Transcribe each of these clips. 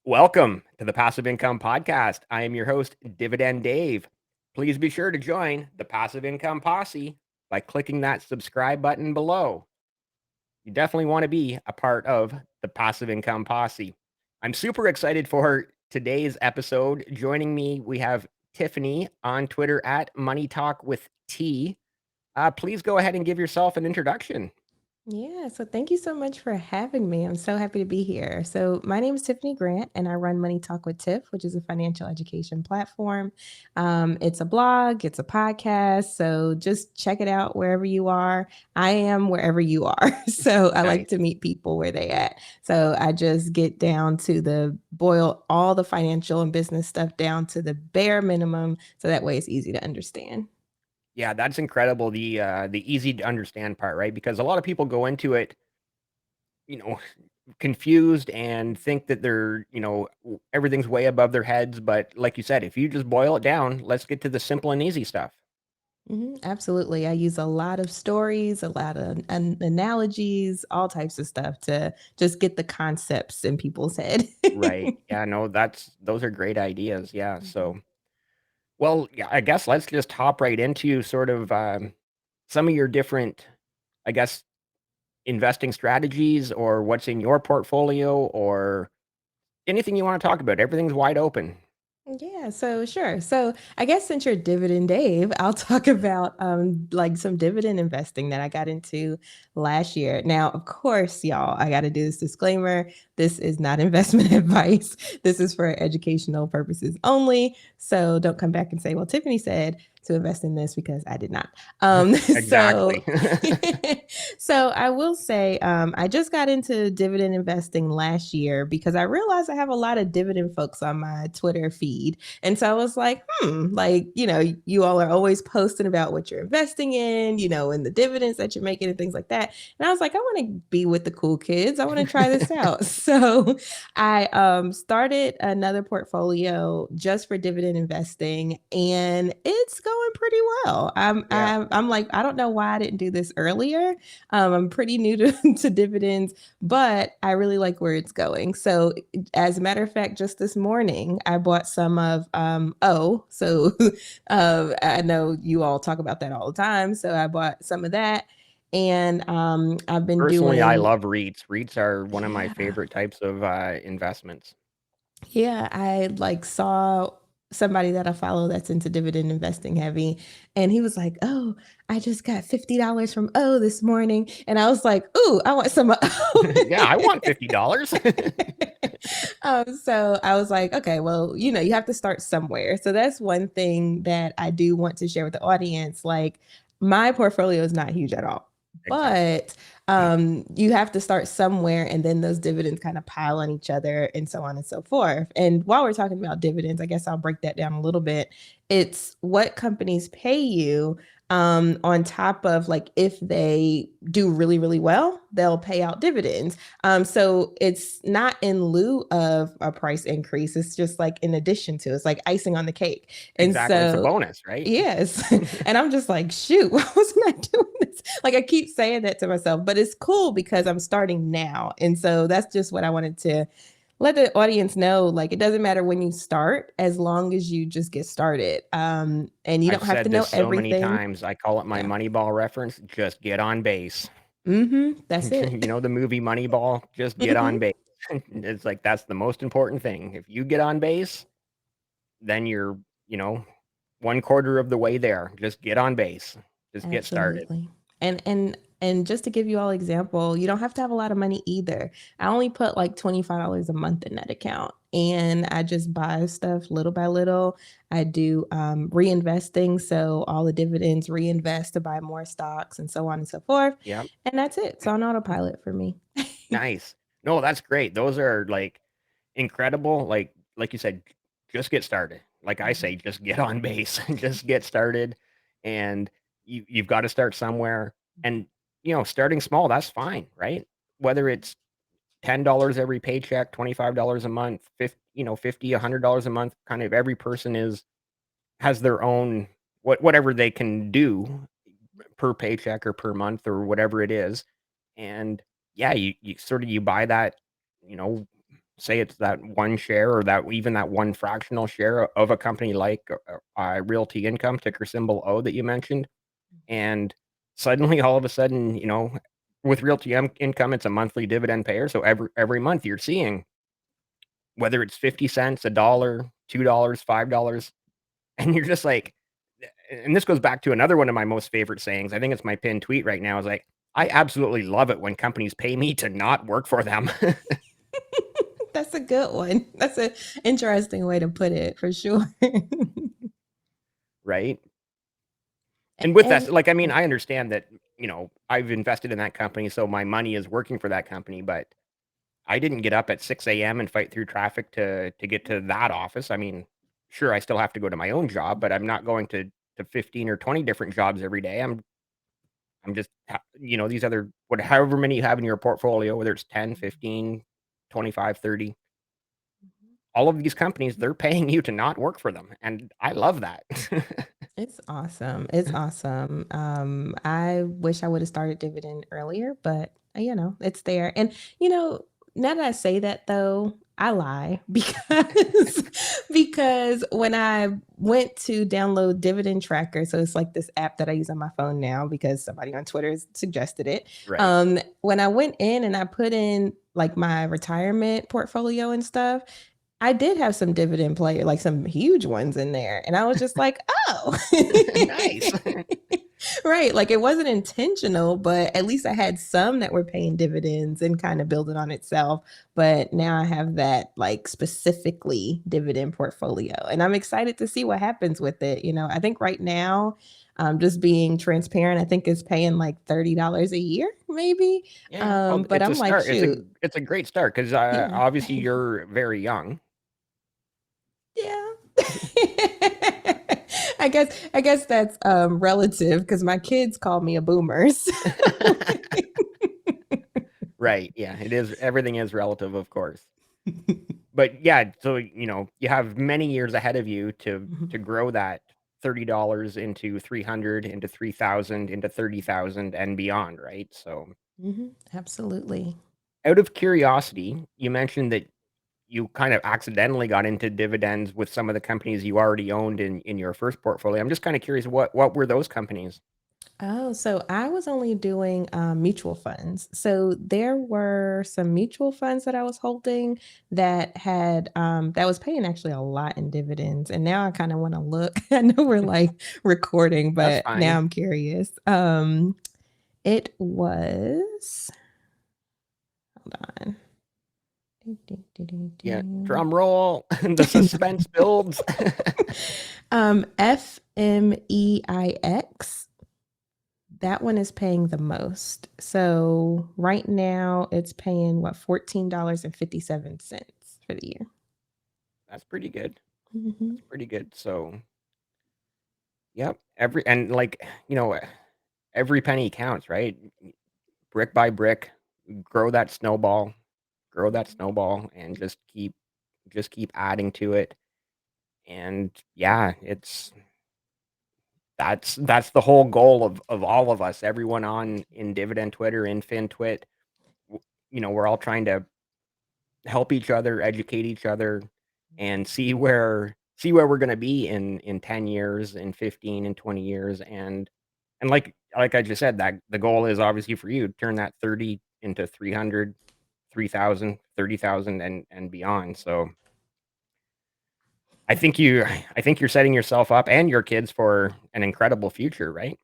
Welcome to the Passive Income Podcast. I am your host, Dividend Dave. Please be sure to join the Passive Income Posse by clicking that subscribe button below. You definitely want to be a part of the Passive Income Posse. I'm super excited for today's episode. Joining me, we have Tiffany on Twitter at Money Talk with T. Please go ahead and give yourself an introduction. Yeah, so thank you so much for having me. I'm so happy to be here. So, my name is Tiffany Grant, and I run Money Talk with Tiff, which is a financial education platform. It's a blog, it's a podcast. So, just check it out wherever you are. I am wherever you are. So, I like Nice. to meet people where they at. So, I just get down to the boil all the financial and business stuff down to the bare minimum. So that way it's easy to understand. Yeah, that's incredible. The easy to understand part, right? Because a lot of people go into it, you know, confused and think that everything's way above their heads. But like you said, if you just boil it down, let's get to the simple and easy stuff. Absolutely. I use a lot of stories, a lot of analogies, all types of stuff to just get the concepts in people's head. Right. Yeah, no, those are great ideas. Yeah. Mhm. So, well, yeah, I guess let's just hop right into sort of some of your different, I guess, investing strategies or what's in your portfolio or anything you want to talk about. Everything's wide open. Yeah, so sure. So I guess since you're Dividend Dave, I'll talk about like some dividend investing that I got into last year. Now, of course, y'all, I got to do this disclaimer. This is not investment advice. This is for educational purposes only. So don't come back and say, well, Tiffany said to invest in this because I did not. So Exactly. so I will say I just got into dividend investing last year because I realized I have a lot of dividend folks on my Twitter feed. And so I was like, like, you all are always posting about what you're investing in, and the dividends that you're making and things like that. And I was like, I want to be with the cool kids. I want to try this out. So I started another portfolio just for dividend investing, and it's going pretty well. I'm Yeah. I'm, I'm like, I don't know why I didn't do this earlier. I'm pretty new to, to dividends, but I really like where it's going. So, as a matter of fact, just this morning, I bought some of O. So, I know you all talk about that all the time. So, I bought some of that. And I've been Personally, I doing, love REITs. REITs are one of my yeah. favorite types of investments. Yeah, I like saw somebody that I follow that's into dividend investing heavy, and he was like, "Oh, I just got $50 from O this morning," and I was like, "Ooh, I want some of O." Yeah, I want $50. So I was like, okay, well, you have to start somewhere. So that's one thing that I do want to share with the audience. Like, my portfolio is not huge at all, Exactly. but you have to start somewhere, and then those dividends kind of pile on each other, and so on and so forth. And while we're talking about dividends, I guess I'll break that down a little bit. It's what companies pay you on top of, like, if they do really, really well, they'll pay out dividends. So it's not in lieu of a price increase. It's just like in addition to, it's like icing on the cake. And Exactly. It's a so, bonus, right? yes. And I'm just like, shoot, why wasn't I doing this? Like, I keep saying that to myself, but it's cool because I'm starting now. And so that's just what I wanted to let the audience know. Like, it doesn't matter when you start, as long as you just get started. And you I've don't have to said know this so many everything. times. I call it my Yeah. Moneyball reference. Just get on base. That's it. The movie Moneyball? Just get on Hmm. base. It's like that's the most important thing. If you get on base, then you're, you know, one quarter of the way there. Just get on base. Just get started. Absolutely. And just to give you all example, you don't have to have a lot of money either. I only put like $25 a month in that account, and I just buy stuff little by little. I do reinvesting, so all the dividends reinvest to buy more stocks and so on and so forth. Yeah. And that's it. It's on autopilot for me. Nice. No, that's great. Those are like incredible. Like you said, just get started. Like I say, Mhm. just get on base. Just get started. And you've got to start somewhere. And starting small, that's fine, right? Whether it's $10 every paycheck, $25 a month, 50, 50, $100 a month, kind of every person has their own whatever they can do per paycheck or per month or whatever it is. And yeah, you buy that, you know, say it's that one share or that even that one fractional share of a company like Realty Income, ticker symbol O that you mentioned, and suddenly all of a sudden, with Realty Income, it's a monthly dividend payer. So every month you're seeing whether it's 50 cents, a dollar, $2, $5, and you're just like, and this goes back to another one of my most favorite sayings. I think it's my pinned tweet right now is like, I absolutely love it when companies pay me to not work for them. That's a good one. That's an interesting way to put it for sure. Right. And with And that, like, I mean, I understand that, I've invested in that company, so my money is working for that company, but I didn't get up at 6 a.m. and fight through traffic to get to that office. I mean, sure, I still have to go to my own job, but I'm not going to 15 or 20 different jobs every day. I'm just, these other, however many you have in your portfolio, whether it's 10, 15, 25, 30, all of these companies, they're paying you to not work for them. And I love that. it's awesome. It's awesome. I wish I would have started Dividend earlier, but it's there. And now that I say that though, I lie because when I went to download Dividend Tracker, so it's like this app that I use on my phone now because somebody on Twitter suggested it. Right. When I went in and I put in like my retirement portfolio and stuff, I did have some dividend player, like some huge ones in there. And I was just like, oh, Nice. right. Like it wasn't intentional, but at least I had some that were paying dividends and kind of building on itself. But now I have that like specifically dividend portfolio. And I'm excited to see what happens with it. I think right now, just being transparent, I think it's paying like $30 a year, maybe. Yeah. Well, But it's a I'm like, start. shoot, It's a great start because yeah. obviously you're very young. Yeah. I guess that's relative because my kids call me a boomer. So. Right. Yeah. It is. Everything is relative, of course. But yeah, so you have many years ahead of you to grow that $30 into 300, into 3,000, into 30,000 and beyond, right? So, Absolutely. out of curiosity, you mentioned that you kind of accidentally got into dividends with some of the companies you already owned in your first portfolio. I'm just kind of curious, what were those companies? Oh, so I was only doing mutual funds. So there were some mutual funds that I was holding that had that was paying actually a lot in dividends. And now I kind of want to look. I know we're like recording, That's but now fine. I'm curious. It was hold on. Yeah, drum roll. The suspense builds. FMEIX. That one is paying the most. So right now it's paying what, $14.57 for the year. That's pretty good. Mm-hmm. That's pretty good. So, yep. Every penny counts, right? Brick by brick, grow that snowball, and just keep adding to it. And yeah, that's the whole goal of all of us, everyone on in Dividend Twitter, in FinTwit. We're all trying to help each other, educate each other, and see where we're gonna be in 10 years, in 15 and 20 years. And like I just said, that the goal is obviously for you, turn that 30 into 300, 3,000, 30,000, and beyond. So I think you're setting yourself up and your kids for an incredible future, right?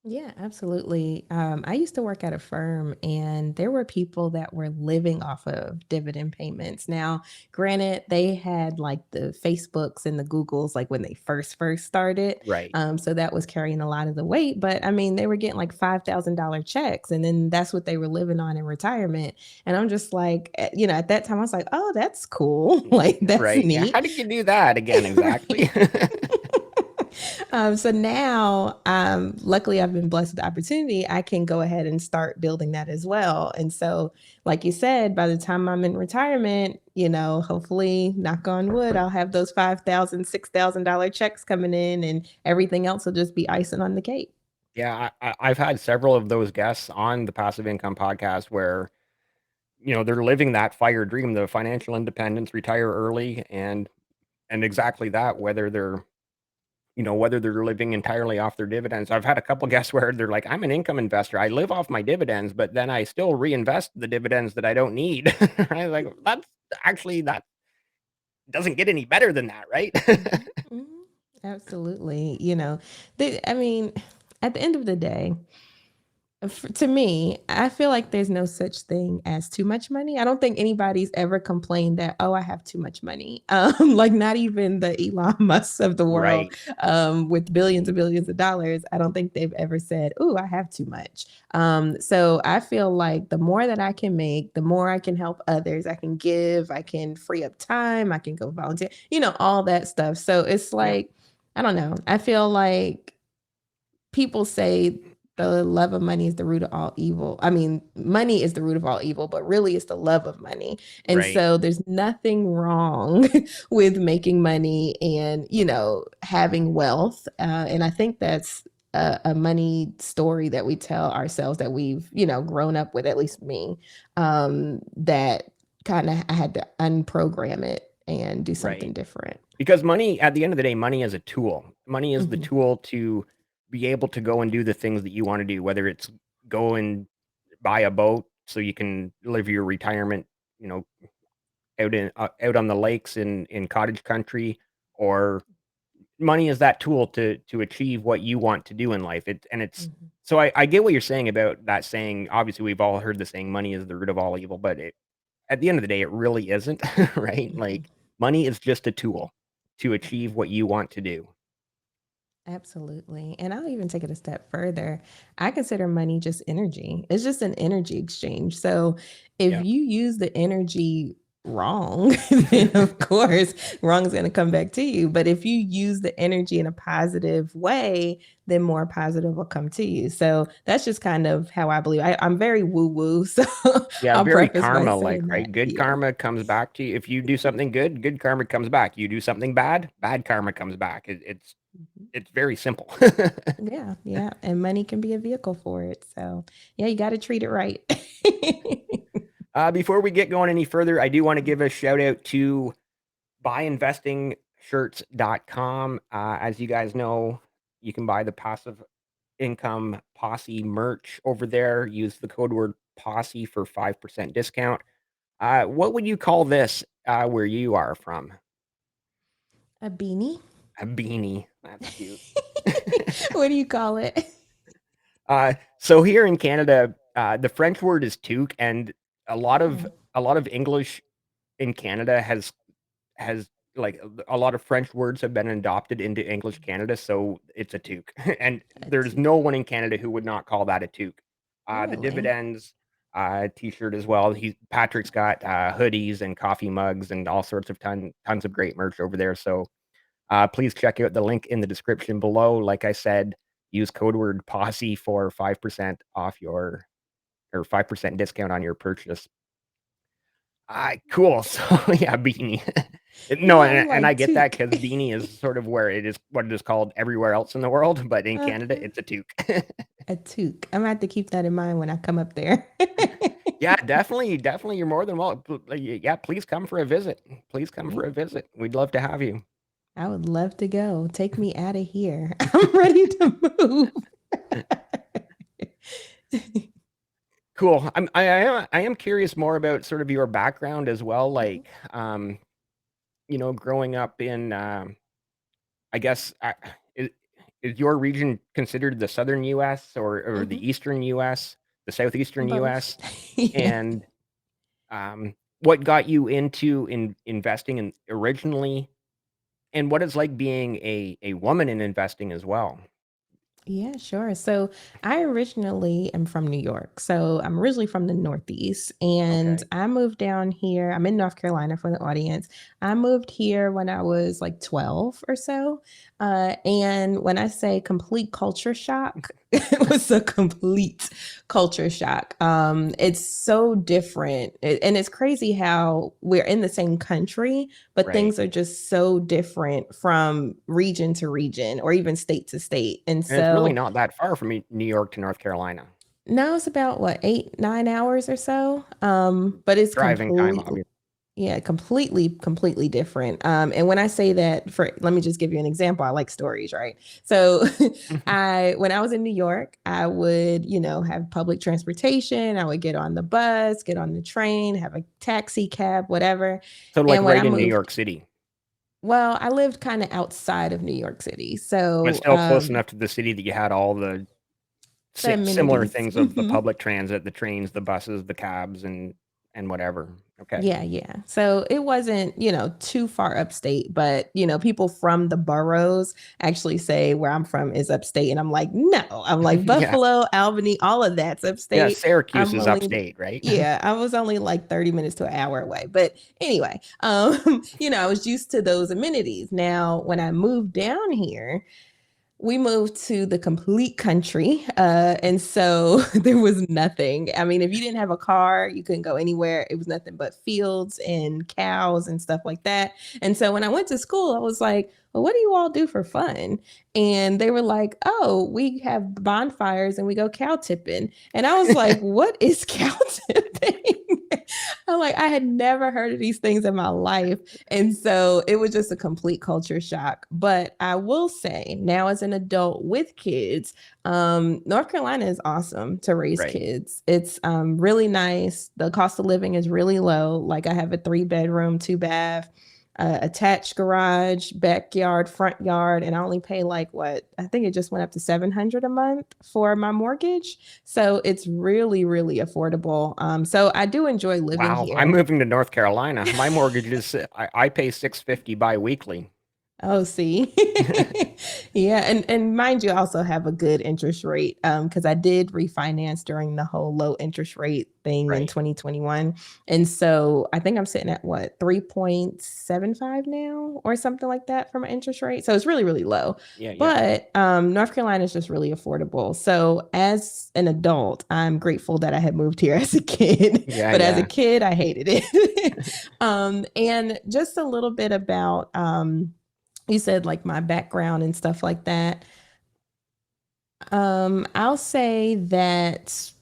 Yeah, absolutely. I used to work at a firm and there were people that were living off of dividend payments. Now, granted, they had like the Facebooks and the Googles like when they first started. Right. So that was carrying a lot of the weight. But I mean, they were getting like $5,000 checks and then that's what they were living on in retirement. And I'm just like, at that time I was like, oh, that's cool. Like that's Right. Yeah. How neat. did you do that again exactly? Right. So now, luckily, I've been blessed with the opportunity. I can go ahead and start building that as well. And so, like you said, by the time I'm in retirement, hopefully, knock on wood, I'll have those $5,000, $6,000 checks coming in, and everything else will just be icing on the cake. Yeah, I've had several of those guests on the Passive Income podcast where they're living that fire dream, the financial independence, retire early, and exactly that, whether they're living entirely off their dividends. I've had a couple guests where they're like, I'm an income investor. I live off my dividends, but then I still reinvest the dividends that I don't need. Right? Like, that doesn't get any better than that, right? Mhm, mhm. Absolutely. I mean, at the end of the day, to me, I feel like there's no such thing as too much money. I don't think anybody's ever complained that, oh, I have too much money. Like not even the Elon Musk of the world, Right, with billions and billions of dollars. I don't think they've ever said, oh, I have too much. So I feel like the more that I can make, the more I can help others. I can give, I can free up time, I can go volunteer, all that stuff. So it's yeah, like, I don't know. I feel like people say the love of money is the root of all evil. I mean, money is the root of all evil, but really it's the love of money. And right, so there's nothing wrong with making money and, having wealth. And I think that's a money story that we tell ourselves that we've, grown up with, at least me, that kind of I had to unprogram it and do something right. different. Because money, at the end of the day, money is a tool. Money is the Mhm, tool to be able to go and do the things that you want to do, whether it's go and buy a boat so you can live your retirement, you know, out on the lakes in cottage country, or money is that tool to achieve what you want to do in life. It's mhm, so I get what you're saying about that saying. Obviously, we've all heard the saying, "Money is the root of all evil," but at the end of the day, it really isn't, right? mhm. Like money is just a tool to achieve what you want to do. Absolutely. And I'll even take it a step further. I consider money just energy. It's just an energy exchange. So if Yeah. you use the energy wrong, then of course, wrong is going to come back to you. But if you use the energy in a positive way, then more positive will come to you. So that's just kind of how I believe. I'm very woo woo. So Yeah, I'll very preface by karma like, saying right? that. Good Yeah. karma comes back to you. If you do something good, good karma comes back. You do something bad, bad karma comes back. Mhm. It's very simple. Yeah. Yeah. And money can be a vehicle for it. So yeah, you got to treat it right. Before we get going any further, I do want to give a shout out to buyinvestingshirts.com. As you guys know, you can buy the passive income Posse merch over there. Use the code word Posse for 5% discount. What would you call this where you are from? A beanie? A beanie. That's cute. What do you call it? So here in Canada, the French word is toque, and a lot of Oh, a lot of English in Canada has like a lot of French words have been adopted into English Canada, so it's a toque. And a there's no toque. one in Canada who would not call that a toque. The Really? dividends t-shirt as well. Patrick's got hoodies and coffee mugs and all sorts of tons of great merch over there. So please check out the link in the description below. Like I said, use code word posse for 5% off your or 5% discount on your purchase. Cool. So yeah, beanie. No, Yeah, I'm and I like get that toque. because beanie is sort of where it is what it is called everywhere else in the world, but in Canada, Uh-huh. it's a toque. A toque. I'm gonna have to keep that in mind when I come up there. Yeah, definitely, definitely. You're more than welcome. Yeah, please come for a visit. Please come for Yeah, a visit. We'd love to have you. I would love to go. Take me out of here. I'm ready to move. Cool. I am curious more about sort of your background as well. Mhm. Like, growing up in, I guess, is, is your region considered the southern U.S. or Mhm. the eastern U.S., the southeastern Both. U.S.? Yeah. And what got you into investing in originally, and what it's like being a woman in investing as well? Yeah, sure. So I originally am from New York. So I'm originally from the Northeast and Okay. I moved down here. I'm in North Carolina for the audience. I moved here when I was like 12 or so. And when I say complete culture shock, it was a complete culture shock. It's so different. And it's crazy how we're in the same country, but Right. things are just so different from region to region or even state to state. And And it's really so, not that far from New York to North Carolina. No, it's about what, 8, 9 hours or so. But it's Driving time, completely, obviously. yeah, completely different. And when I say that, let me just give you an example. I like stories, right? So when I was in New York, I would, have public transportation. I would get on the bus, get on the train, have a taxi cab, whatever. So like And when right I in New moved, York City, well, I lived kind of outside of New York City. but So, still close enough to the city that you had all the the similar amenities. things of the public transit, the trains, the buses, the cabs, and whatever. Okay. Yeah, yeah. So it wasn't, too far upstate, but people from the boroughs actually say where I'm from is upstate. And I'm like, no, I'm like Yeah. Buffalo, Albany, all of that's Yeah. upstate. Syracuse I'm is only, upstate, right? yeah, I was only like 30 minutes to an hour away. But anyway, I was used to those amenities. Now, when I moved down here, we moved to the complete country. And so there was nothing. I mean, if you didn't have a car, you couldn't go anywhere. It was nothing but fields and cows and stuff like that. And so when I went to school, I was like, well, what do you all do for fun? And they were like, oh, we have bonfires and we go cow tipping. And I was like, what is cow tipping? I'm like, I had never heard of these things in my life. And so it was just a complete culture shock. But I will say now as an adult with kids, North Carolina is awesome to raise Right. kids. It's really nice. The cost of living is really low. Like I have a 3 bedroom, 2 bath, attached garage, backyard, front yard, and I only pay like what I think it just went up to 700 a month for my mortgage. So it's really, really affordable. So I do enjoy living Wow. I'm here. moving to North Carolina. My mortgage is I pay 650 biweekly. Oh, see. Yeah, and mind you, I also have a good interest rate because I did refinance during the whole low interest rate thing in Right. 2021. And so I think I'm sitting at what, 3.75 now or something like that for my interest rate. So it's really, really low. Yeah. Yeah. But North Carolina is just really affordable. So as an adult, I'm grateful that I had moved here as a kid. Yeah. But as a Yeah. kid, I hated it. And just a little bit about you said like my background and stuff like that. I'll say that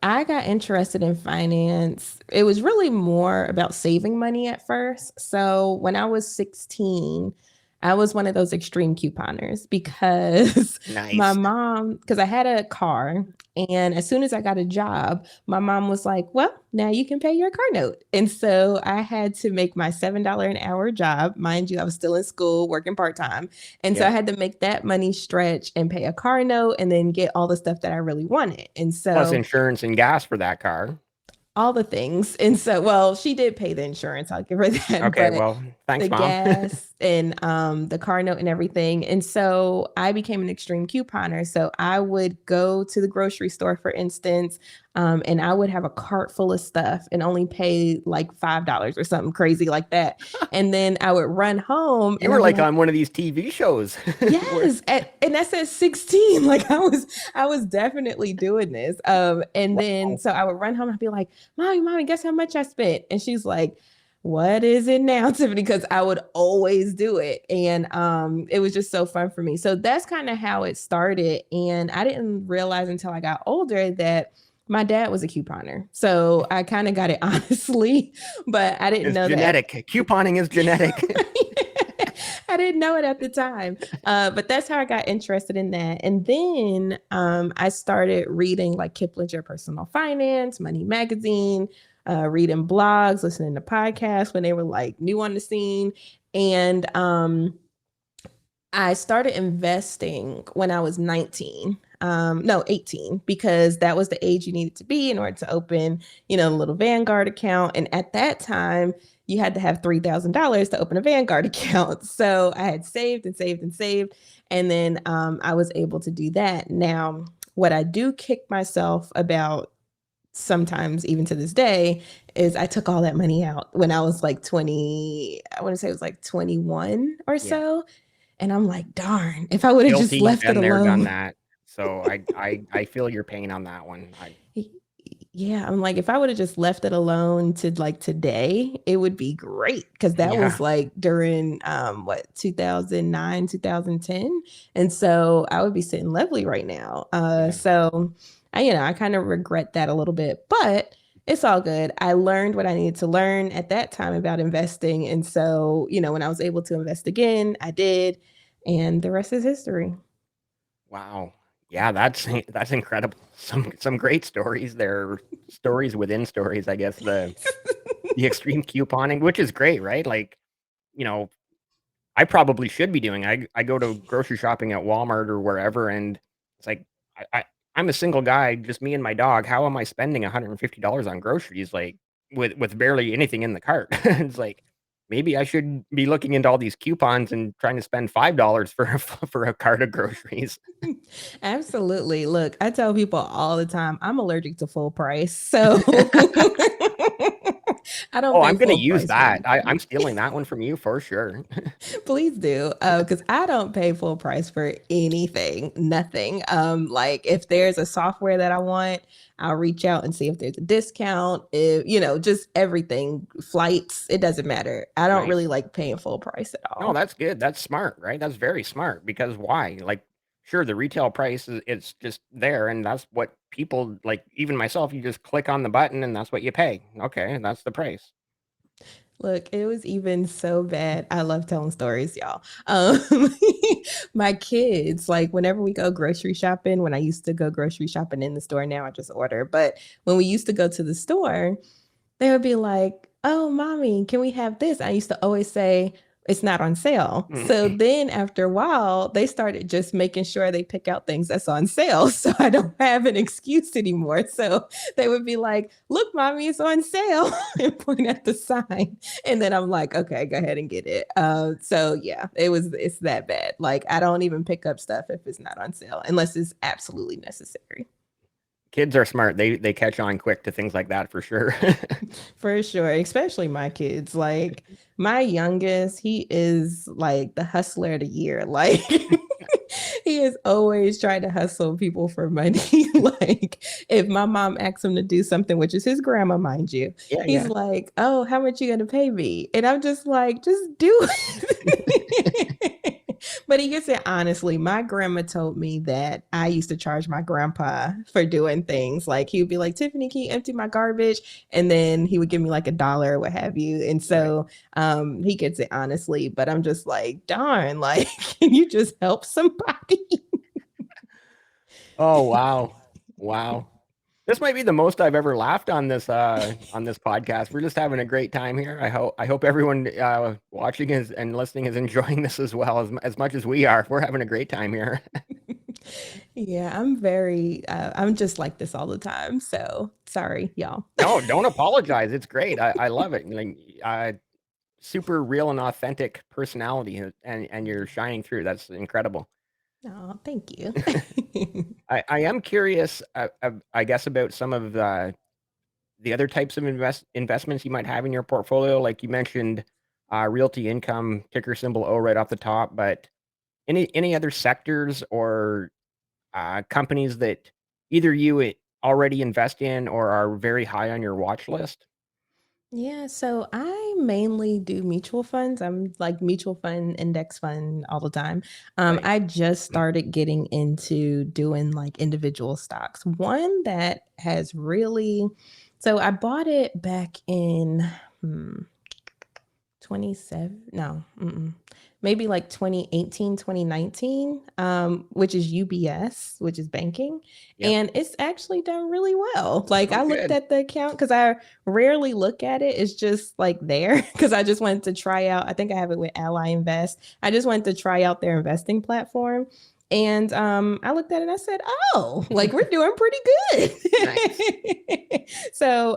I got interested in finance. It was really more about saving money at first. So when I was 16, I was one of those extreme couponers because my Nice. mom, because I had a car, and as soon as I got a job, my mom was like, well, now you can pay your car note. And so I had to make my $7 an hour job. Mind you, I was still in school working part time. And so I Yeah. had to make that money stretch and pay a car note and then get all the stuff that I really wanted. And Plus so insurance and gas for that car. all the things. And so, well, she did pay the insurance. I'll give her that, Okay. but Well, the thanks, Mom. gas and the car note and everything. And so I became an extreme couponer. So I would go to the grocery store, for instance, and I would have a cart full of stuff and only pay like $5 or something crazy like that. And then I would run home You and were I'd be like like, on one of these TV shows. Where, yes, and that's at 16. Like I was definitely doing this. And then wow. so I would run home and I'd be like, mommy, guess how much I spent? And she's like, what is it now, Tiffany? Because I would always do it. And it was just so fun for me. So that's kind of how it started. And I didn't realize until I got older that my dad was a couponer. So I kind of got it honestly, but I didn't It's know that. genetic. Couponing is genetic. I didn't know it at the time. But that's how I got interested in that. And then I started reading like Kiplinger Personal Finance, Money Magazine, reading blogs, listening to podcasts when they were like new on the scene. And I started investing when I was 19. No, 18, because that was the age you needed to be in order to open, a little Vanguard account. And at that time, you had to have $3,000 to open a Vanguard account. So I had saved and saved and saved. And then I was able to do that. Now, what I do kick myself about sometimes, even to this day, is I took all that money out when I was like 20, I want to say it was like 21 or Yeah. so. And I'm like, darn, if I would have just Guilty. left it Been there, done alone. that. So I feel your pain on that one. Yeah, I'm like, if I would have just left it alone to like today, it would be great. Cause that Yeah. was like during 2009, 2010. And so I would be sitting lovely right now. Yeah. So I kind of regret that a little bit, but it's all good. I learned what I needed to learn at that time about investing. And so, when I was able to invest again, I did. And the rest is history. Wow. Yeah, that's incredible. Some great stories there. Stories within stories, I guess. The extreme couponing, which is great, right? Like, you know, I probably should be doing. I go to grocery shopping at Walmart or wherever, and it's like I'm a single guy, just me and my dog. How am I spending $150 on groceries, like with barely anything in the cart? It's like maybe I should be looking into all these coupons and trying to spend $5 for for a cart of groceries. Absolutely. Look, I tell people all the time, I'm allergic to full price. So I don't Oh, pay I'm gonna full use price for that. anything. I'm stealing that one from you for sure. Please do, because I don't pay full price for anything, nothing. Like if there's a software that I want, I'll reach out and see if there's a discount. If just everything, flights, it doesn't matter. I don't really Nice. like paying full price at No, all. that's good. That's smart, right? That's very smart because why? Like, sure, the retail price is it's just there, and that's what people like. Even myself, you just click on the button, and that's what you pay. Okay, that's the price. Look, it was even so bad. I love telling stories, y'all. My kids, like whenever we go grocery shopping, when I used to go grocery shopping in the store, now I just order. But when we used to go to the store, they would be like, "Oh, mommy, can we have this?" I used to always say, "It's not on sale." So then after a while, they started just making sure they pick out things that's on sale. So I don't have an excuse anymore. So they would be like, "Look, mommy, it's on sale," and point at the sign. And then I'm like, "Okay, go ahead and get it." So yeah, it's that bad. Like I don't even pick up stuff if it's not on sale unless it's absolutely necessary. Kids are smart. They catch on quick to things like that for sure. For sure, especially my kids. Like my youngest, he is like the hustler of the year. Like he is always trying to hustle people for money. Like if my mom asks him to do something, which is his grandma, mind you, Yeah, he's yeah. like, "Oh, how much you gonna pay me?" And I'm just like, "Just do it." But he gets it honestly. My grandma told me that I used to charge my grandpa for doing things. Like he would be like, "Tiffany, can you empty my garbage?" And then he would give me like $1 or what have you. And Right. so he gets it honestly, but I'm just like, darn, like, can you just help somebody? Oh wow, wow. This might be the most I've ever laughed on this podcast. We're just having a great time here. I hope everyone watching is and listening is enjoying this as well as much as we are. We're having a great time here. Yeah, I'm just like this all the time. So sorry, y'all. No, don't apologize. It's great. I love it. Like super real and authentic personality, and you're shining through. That's incredible. Oh, thank you. I am curious, I guess, about some of the other types of investments you might have in your portfolio. Like you mentioned, realty income, ticker symbol O right off the top. But any other sectors or companies that either already invest in or are very high on your watch list? Yeah, so I mainly do mutual funds. I'm like mutual fund, index fund all the time. Right. I just started getting into doing like individual stocks. One that has really, so I bought it back in hmm, 27, no, maybe like 2018, 2019, which is UBS, which is banking. Yep. And it's actually done really well. Like Oh, I looked good. at the account because I rarely look at it. It's just like there because I just wanted to try out. I think I have it with Ally Invest. I just wanted to try out their investing platform. And I looked at it and I said, "Oh, like we're doing pretty Nice. good." So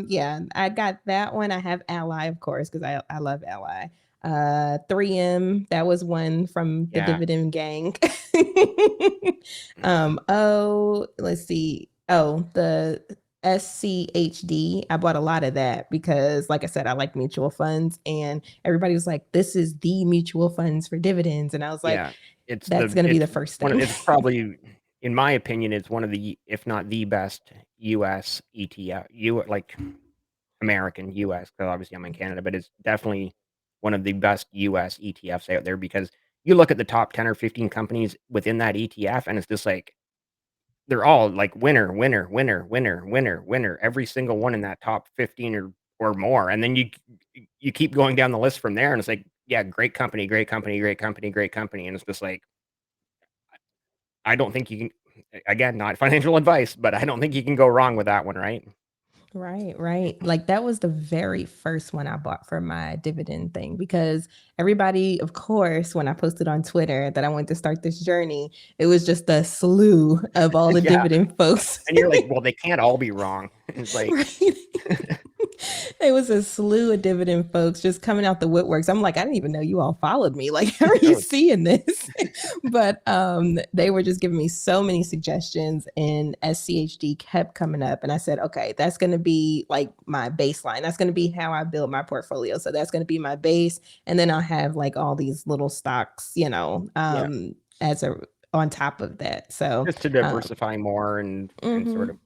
yeah, I got that one. I have Ally, of course, because I love Ally. 3M, that was one from the Yeah. Dividend gang. Oh, let's see. Oh, the SCHD. I bought a lot of that because, like I said, I like mutual funds, and everybody was like, "This is the mutual funds for dividends," and I was like, Yeah. "That's going to be the It's first one of thing." it's probably, in my opinion, it's one of the, if not the best US ETF, like American US, because obviously I'm in Canada, but it's definitely one of the best US ETFs out there because you look at the top 10 or 15 companies within that ETF and it's just like they're all like winner, winner, winner, winner, winner, winner, every single one in that top 15 or more. And then you keep going down the list from there, and it's like, yeah, great company, great company, great company, great company. And it's just like, I don't think you can, again, not financial advice, but I don't think you can go wrong with that one, right? Right, right. Like that was the very first one I bought for my dividend thing because everybody, of course, when I posted on Twitter that I wanted to start this journey, it was just a slew of all the Yeah. dividend folks. And you're like, well, they can't all be wrong. It's like, Right. It was a slew of dividend folks just coming out the woodworks. I'm like, I didn't even know you all followed me. Like, how are you no, seeing this? But they were just giving me so many suggestions, and SCHD kept coming up. And I said, okay, that's going to be like my baseline. That's going to be how I build my portfolio. So that's going to be my base. And then I'll have like all these little stocks, yeah, as a on top of that. So, just to um, diversify more and sort mhm. of,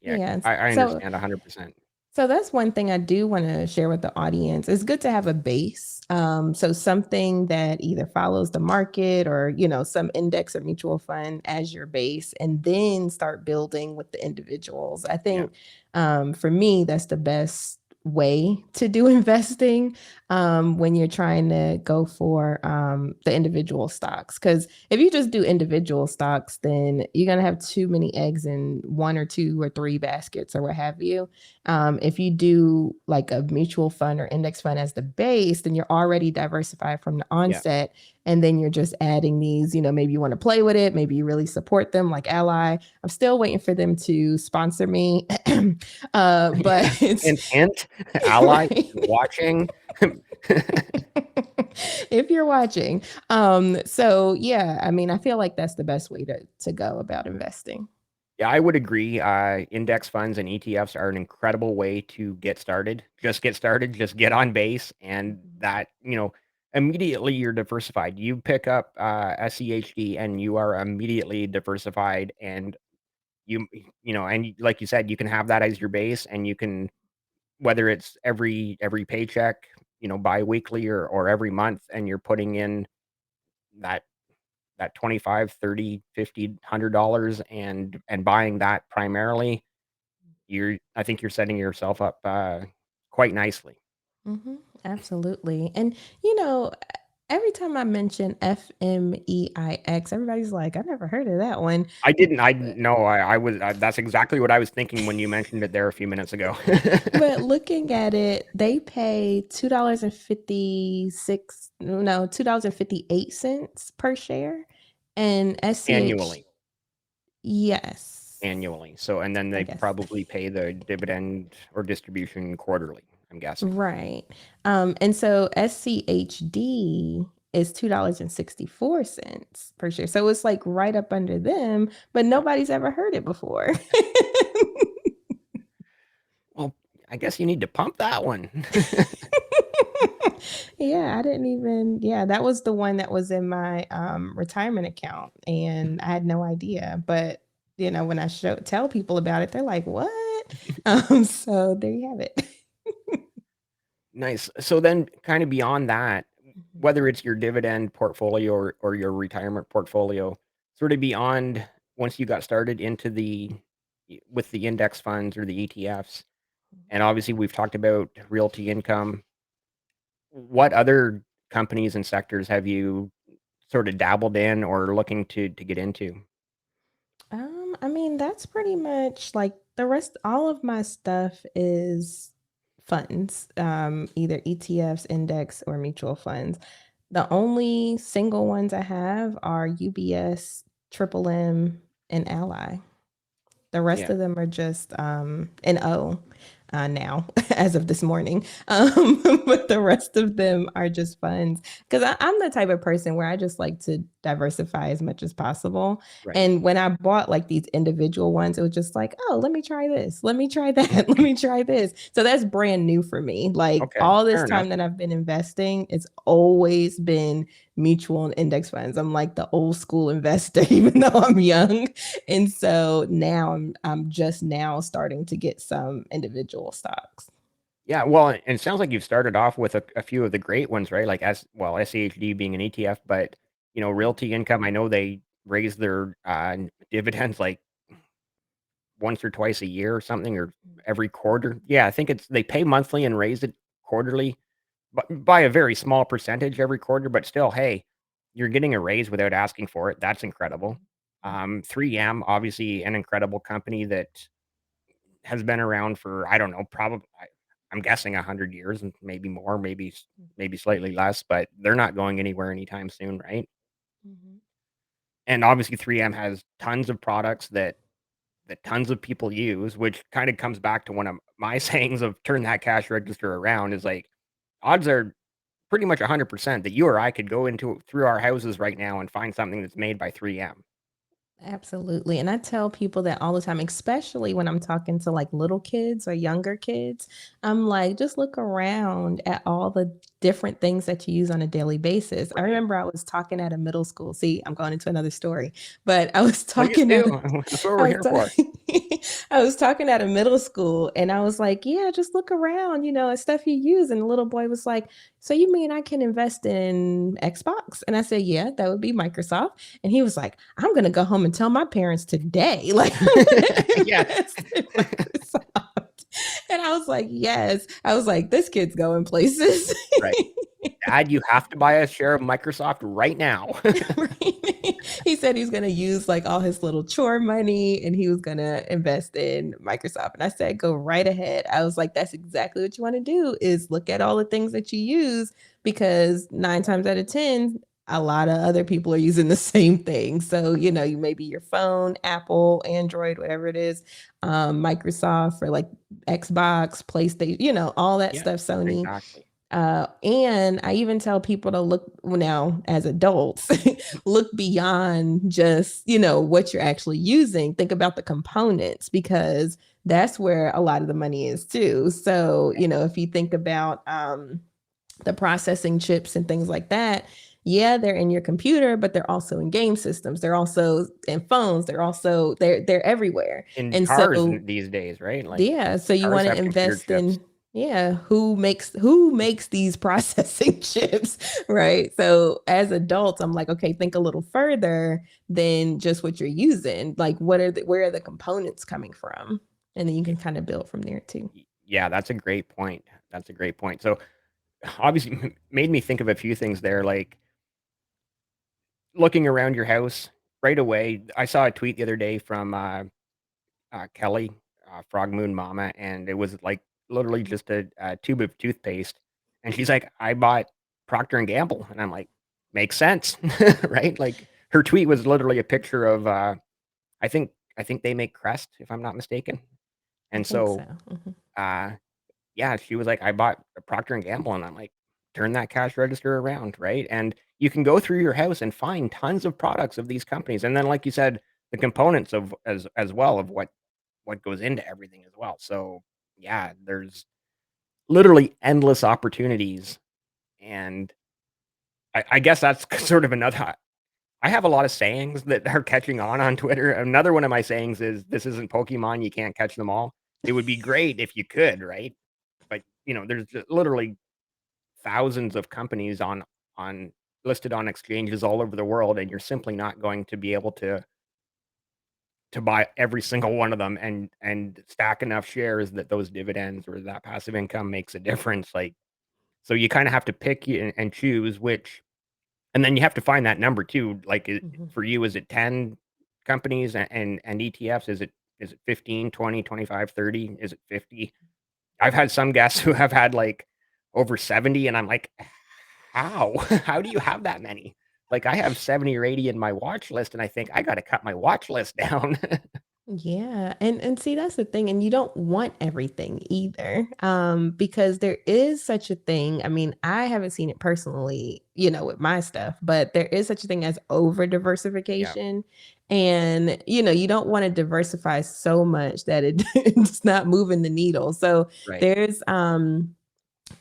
yeah, Yeah. I So understand 100%. so that's one thing I do want to share with the audience. It's good to have a base. So something that either follows the market or, some index or mutual fund as your base, and then start building with the individuals. I Yeah, think for me, that's the best way to do investing when you're trying to go for the individual stocks. Because if you just do individual stocks, then you're going to have too many eggs in one or two or three baskets or what have you. If you do like a mutual fund or index fund as the base, then you're already diversified from the yeah. onset. And then you're just adding these, maybe you want to play with it, maybe you really support them, like Ally. I'm still waiting for them to sponsor me. Yeah. But it's Hint, hint, ally, if right. you're watching. If you're watching. So yeah, I mean, I feel like that's the best way to go about investing. Yeah, I would agree. Index funds and ETFs are an incredible way to get started. Just get started, just get on base, and that, immediately you're diversified. You pick up SEHD and you are immediately diversified. And you, like you said, you can have that as your base, and you can, whether it's every paycheck, biweekly or every month, and you're putting in that that 25, 30, 50, $100 and buying that primarily, I think you're setting yourself up quite nicely. Absolutely. And you know, every time I mention FMEIX, everybody's like, I never heard of that one. I But no, I was, that's exactly what I was thinking when you mentioned it there a few minutes ago. but looking at it, they pay $2.56, no, $2.58 per share. And SCH, Annually, yes, annually. So, and then I they guess. probably pay the dividend or distribution quarterly, I'm guessing. Right. And so SCHD is $2.64 per share. So it's like right up under them, but Yeah. nobody's ever heard it before. Well, I guess you need to pump that one. Yeah, I didn't even, yeah, that was the one that was in my retirement account and I had no idea. But when I tell people about it, they're like, what? So there you have it. Nice. So then kind of beyond that, whether it's your dividend portfolio or your retirement portfolio, sort of beyond, once you got started into with the index funds or the ETFs, and obviously we've talked about realty income, what other companies and sectors have you sort of dabbled in or looking to get into? I mean, that's pretty much like the rest, all of my stuff is funds, either ETFs, index, or mutual funds. The only single ones I have are UBS, Triple M, and Ally. The rest Yeah, of them are just an O now, as of this morning. But the rest of them are just funds because I'm the type of person where I just like to diversify as much as possible. right. And when I bought like these individual ones, it was just like, oh, let me try this, let me try that, let me try this. So that's brand new for me. Like Okay, all this fair enough. time that I've been investing, it's always been mutual and index funds. I'm like the old school investor, even though I'm young. And so now I'm just now starting to get some individual stocks. Yeah, well, and it sounds like you've started off with a few of the great ones, right? Like SAHD being an ETF, but Realty Income, I know they raised their dividends like once or twice a year or something, or every quarter. Yeah, I think they pay monthly and raise it quarterly, but by a very small percentage every quarter. But still, hey, you're getting a raise without asking for it. That's incredible. 3M, obviously, an incredible company that has been around for, I don't know, probably, I'm guessing 100 years and maybe more, maybe slightly less, but they're not going anywhere anytime soon, right? Mhm. And obviously, 3M has tons of products that tons of people use, which kind of comes back to one of my sayings of turn that cash register around, is like odds are pretty much 100% that you or I could go into through our houses right now and find something that's made by 3M. Absolutely. And I tell people that all the time, especially when I'm talking to like little kids or younger kids. I'm like, just look around at all the different things that you use on a daily basis. I Right. remember I was talking at a middle school. See, I'm going into another story, but I was Please talking at do. That's what I we're was here for. talking I was talking at a middle school and I was like, yeah, just look around, at stuff you use. And the little boy was like, so you mean I can invest in Xbox? And I said, yeah, that would be Microsoft. And he was like, I'm gonna go home and tell my parents today, like, I'm gonna Yes. invest in Microsoft. And I was like, yes. I was like, this kid's going places. Right. Dad, you have to buy a share of Microsoft right now. He said he's gonna use like all his little chore money and he was gonna invest in Microsoft. And I said, go right ahead. I was like, that's exactly what you want to do is look at all the things that you use because 9 times out of 10, a lot of other people are using the same thing. So, you maybe your phone, Apple, Android, whatever it is, Microsoft for like Xbox, PlayStation, all that Yes, stuff, Sony. exactly. And I even tell people to look now as adults, look beyond just, what you're actually using. Think about the components because that's where a lot of the money is too. So, if you think about the processing chips and things like that, yeah, they're in your computer, but they're also in game systems. They're also in phones. They're everywhere. In And cars so these days, right? Like yeah, so you cars wanna have computer invest chips. in yeah, who makes these processing chips, right? So, as adults, I'm like, "Okay, think a little further than just what you're using. Like, where are the components coming from?" And then you Y- can kinda build from there too. Yeah, that's a great point. That's a great point. So obviously made me think of a few things there, like looking around your house right away. I saw a tweet the other day from Kelly, Frog Moon Mama, and it was like literally just a tube of toothpaste. And she's like, I bought Procter and Gamble. And I'm like, makes sense. Right. Like her tweet was literally a picture of, I think, I think they make Crest, if I'm not mistaken. I And think so. so, Mhm. uh, yeah, she was like, I bought a Procter and Gamble. And I'm like, turn that cash register around. Right. And you can go through your house and find tons of products of these companies. And then, like you said, the components of as well of what goes into everything as well. So, yeah, there's literally endless opportunities, and I guess that's sort of another. I have a lot of sayings that are catching on Twitter. Another one of my sayings is, "This isn't Pokemon. You can't catch them all." It would be great if you could, right? But there's just literally thousands of companies on listed on exchanges all over the world, and you're simply not going to be able to buy every single one of them and stack enough shares that those dividends or that passive income makes a difference. Like, so you kind of have to pick and choose which, and then you have to find that number too. Like Mhm. for you, is it 10 companies and ETFs? Is it 15, 20, 25, 30? Is it 50? I've had some guests who have had like over 70, and I'm like, how? How do you have that many? Like I have 70 or 80 in my watch list, and I think I got to cut my watch list down. Yeah, and see that's the thing, and you don't want everything either, because there is such a thing. I mean, I haven't seen it personally, with my stuff, but there is such a thing as over Yeah, diversification, and you don't want to diversify so much that it's not moving the needle. So right. there's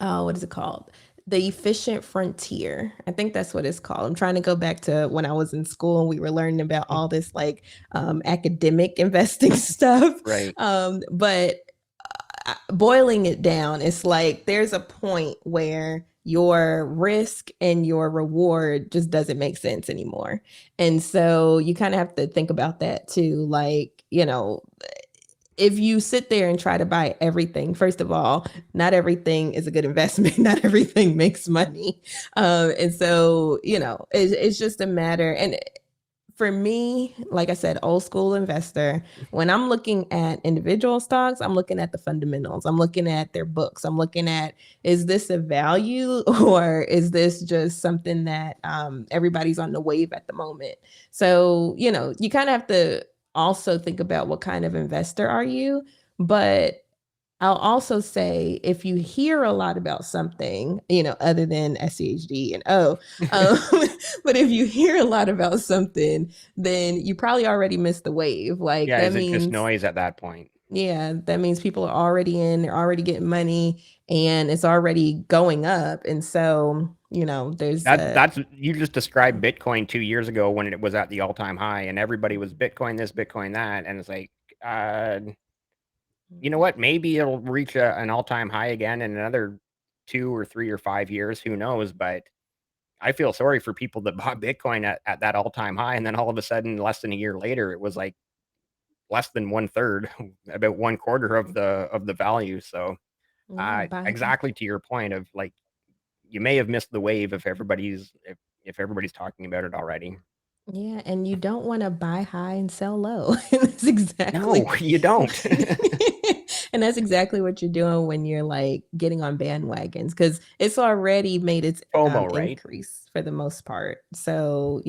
oh, what is it called? The Efficient Frontier. I think that's what it's called. I'm trying to go back to when I was in school and we were learning about all this like academic investing stuff. Right. But boiling it down, it's like there's a point where your risk and your reward just doesn't make sense anymore. And so you kind of have to think about that too. Like, if you sit there and try to buy everything, first of all, not everything is a good investment. Not everything makes money. And so, it's just a matter. And for me, like I said, old school investor, when I'm looking at individual stocks, I'm looking at the fundamentals. I'm looking at their books. I'm looking at, is this a value or is this just something that everybody's on the wave at the moment? So, you kind of have to also think about what kind of investor are you. But I'll also say if you hear a lot about something, other than SCHD and um, but if you hear a lot about something, then you probably already missed the wave. Like Yeah, that is it just means, noise at that point? yeah, that means people are already in, they're already getting money and it's already going up. And so, there's That's you just described Bitcoin 2 years ago when it was at the all-time high, and everybody was Bitcoin this, Bitcoin that, and it's like, you know what? Maybe it'll reach an all-time high again in another 2 or 3 or 5 years. Who knows? But I feel sorry for people that bought Bitcoin at that all-time high, and then all of a sudden, less than a year later, it was like less than one third, about one quarter of the value. So, yeah, bye. exactly to your point of like, you may have missed the wave if everybody's talking about it already. Yeah, and you don't want to buy high and sell low. That's exactly No, you don't. and that's exactly what you're doing when you're like getting on bandwagons because it's already made its FOMO, right? increase for the most part. So,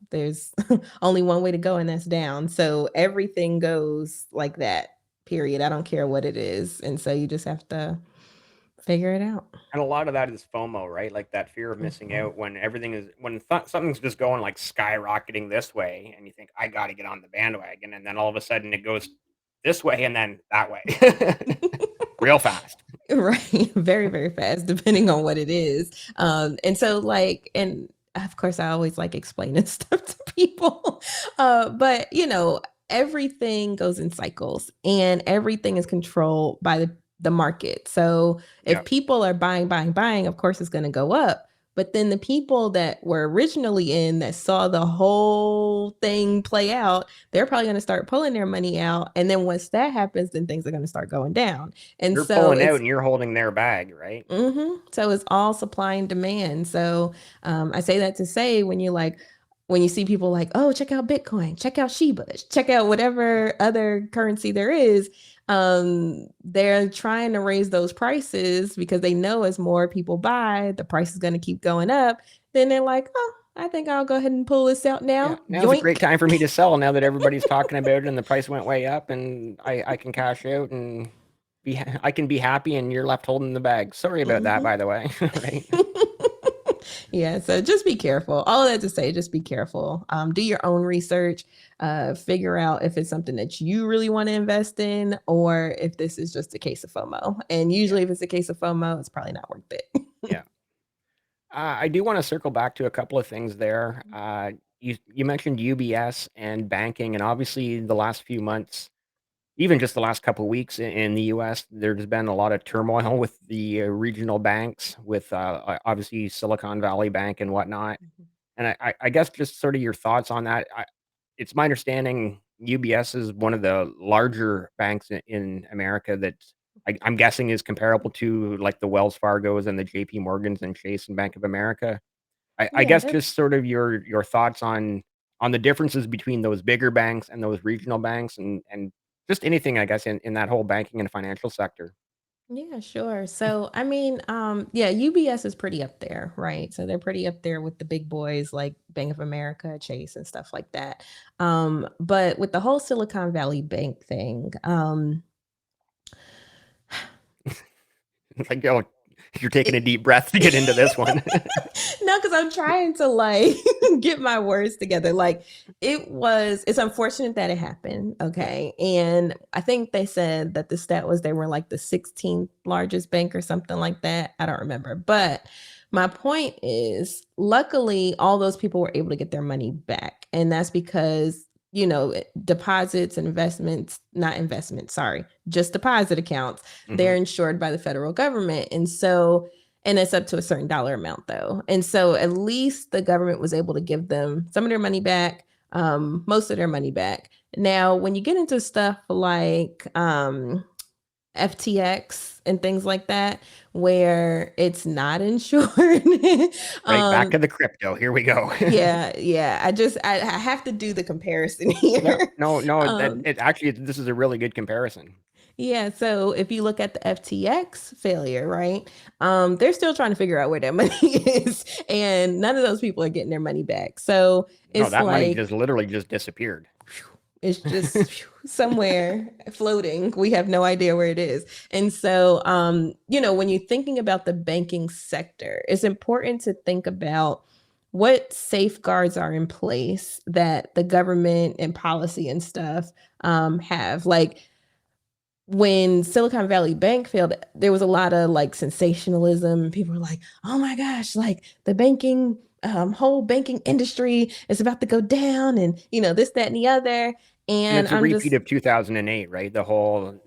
there's only one way to go, and that's down. So everything goes like that, period. I don't care what it is. And so you just have to figure it out. And a lot of that is FOMO, right? Like that fear of missing Mhm. out when everything is something's just going like skyrocketing this way, and you think I got to get on the bandwagon, and then all of a sudden it goes this way and then that way, real fast. Right. Very, very fast, depending on what it is. And so like, and of course I always like explaining stuff to people. But everything goes in cycles and everything is controlled by the market. So if Yeah, people are buying, of course it's going to go up. But then the people that were originally in that saw the whole thing play out, they're probably going to start pulling their money out. And then once that happens, then things are going to start going down. And you're so pulling out it's and you're holding their bag, right? So it's all supply and demand. So I say that to say when you see people like, oh, check out Bitcoin, check out Shiba, check out whatever other currency there is, they're trying to raise those prices because they know as more people buy, the price is going to keep going up. Then they're like, oh, I think I'll go ahead and pull this out Yeah, now. now's a great Yoink. time for me to sell now that everybody's talking about it and the price went way up, and I can cash out and I can be happy, and you're left holding the bag. Sorry about that, Mhm. by the way. Right? Yeah, so just be careful. All of that to say, just be careful. Do your own research. Figure out if it's something that you really want to invest in, or if this is just a case of FOMO. And Yeah, usually, if it's a case of FOMO, it's probably not worth it. yeah. I do want to circle back to a couple of things there. You mentioned UBS and banking, and obviously the last few months, even just the last couple of weeks in the U.S., there's been a lot of turmoil with the regional banks, with obviously Silicon Valley Bank and whatnot. And I guess just sort of your thoughts on that. It's my understanding UBS is one of the larger banks in America that I'm guessing is comparable to like the Wells Fargos and the JP Morgans and Chase and Bank of America. I Yeah, guess they're just sort of your thoughts on the differences between those bigger banks and those regional banks and just anything, I guess, in that whole banking and financial sector. Yeah, sure. So, I mean, yeah, UBS is pretty up there, right? So they're pretty up there with the big boys like Bank of America, Chase, and stuff like that. But with the whole Silicon Valley Bank thing, It's like, oh, you're taking a deep breath to get into this one. no, because I'm trying to like get my words together. Like it's unfortunate that it happened. Yeah, Okay. And I think they said that the stat was they were like the 16th largest bank or something like that. I don't remember. But my point is, luckily, all those people were able to get their money back. And that's because, deposits and investments, not investments, sorry, just deposit accounts, they're hmm, insured by the federal government. And it's up to a certain dollar amount though. And so at least the government was able to give them some of their money back, most of their money back. Now, when you get into stuff like FTX and things like that, where it's not insured. Right, back to the crypto. Here we go. Yeah. I have to do the comparison here. Yeah, no. Um, This is a really good comparison. yeah, so if you look at the FTX failure, right? They're still trying to figure out where their money is, and none of those people are getting their money back. So No, it's that money like just literally just disappeared. it's just somewhere floating. We have no idea where it is. And so, when you're thinking about the banking sector, it's important to think about what safeguards are in place that the government and policy and stuff have. Like, when Silicon Valley Bank failed, there was a lot of like sensationalism. People were like, "Oh my gosh, like the banking whole banking industry is about to go down," and this, that, and the other. And And it's a I'm repeat just of 2008, right? The whole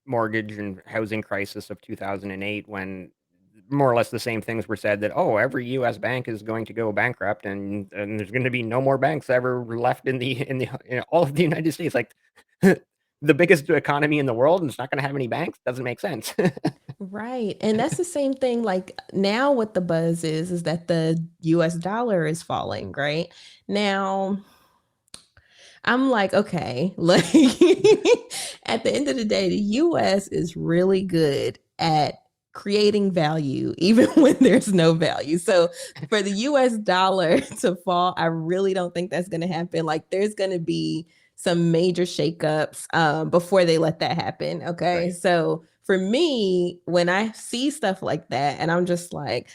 mortgage and housing crisis of 2008, when more or less the same things were said, that every U.S. bank is going to go bankrupt, and there's going to be no more banks ever left in all of the United States. Like the biggest economy in the world, and it's not going to have any banks. Doesn't make sense. right. And that's the same thing. Like now, what the buzz is that the US dollar is falling, right? Now, I'm like, okay, like at the end of the day, the US is really good at creating value even when there's no value. So for the US dollar to fall, I really don't think that's going to happen. Like there's going to be some major shakeups before they let that happen. Okay. Right. So for me, when I see stuff like that, and I'm just like,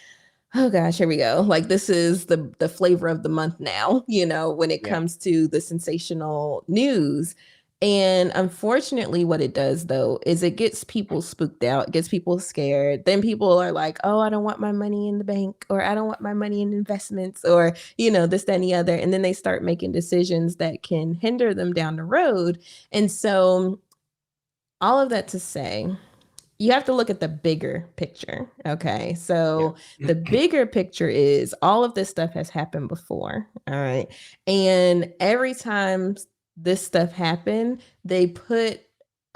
oh gosh, here we go. Like this is the flavor of the month now, when it Yeah. comes to the sensational news. And unfortunately, what it does though is it gets people spooked out, gets people scared. Then people are like, oh, I don't want my money in the bank, or I don't want my money in investments, or, this, that, and the other. And then they start making decisions that can hinder them down the road. And so, all of that to say, you have to look at the bigger picture. Okay. So Yeah. the bigger picture is all of this stuff has happened before. All right. And every time this stuff happened, they put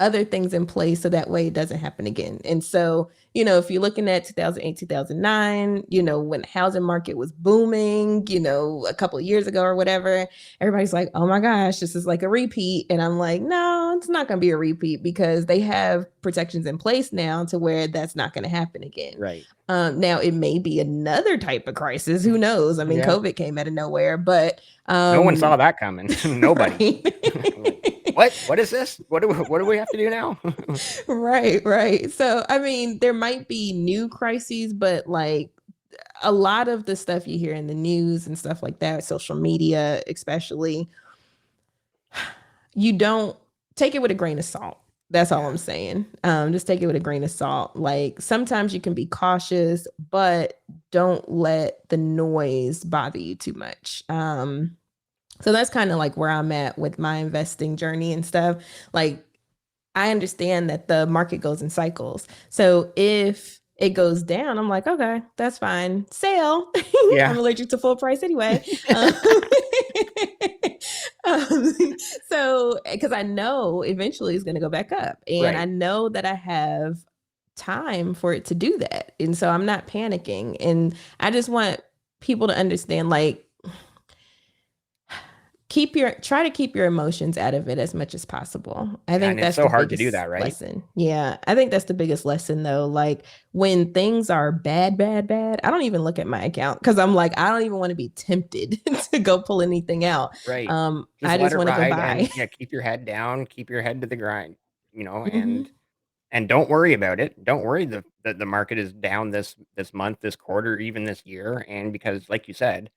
other things in place so that way it doesn't happen again. And so, if you're looking at 2008, 2009, when the housing market was booming, a couple of years ago or whatever, everybody's like, oh my gosh, this is like a repeat. And I'm like, no, it's not going to be a repeat because they have protections in place now to where that's not going to happen again. Right. Now, it may be another type of crisis. Who knows? I mean, Yeah. COVID came out of nowhere, but no one saw that coming. Nobody. What is this? What do we have to do now? Right. So, I mean, there might be new crises, but like a lot of the stuff you hear in the news and stuff like that, social media, especially, you don't take it with a grain of salt. That's all I'm saying. Just take it with a grain of salt. Like sometimes you can be cautious, but don't let the noise bother you too much. So that's kind of like where I'm at with my investing journey and stuff. Like I understand that the market goes in cycles. So if it goes down, I'm like, okay, that's fine. Sale. Yeah. I'm allergic to full price anyway. So, because I know eventually it's going to go back up, and Right. I know that I have time for it to do that. And so I'm not panicking. And I just want people to understand, like, try to keep your emotions out of it as much as possible. I think And it's that's so the hard to do biggest that, right? lesson. Yeah, I think that's the biggest lesson though. Like when things are bad, I don't even look at my account because I'm like, I don't even want to be tempted to go pull anything out. Right. I Let just it want to go ride, buy. and keep your head down, keep your head to the grind, Mhm. and don't worry about it. Don't worry that the market is down this month, this quarter, even this year, and because like you said,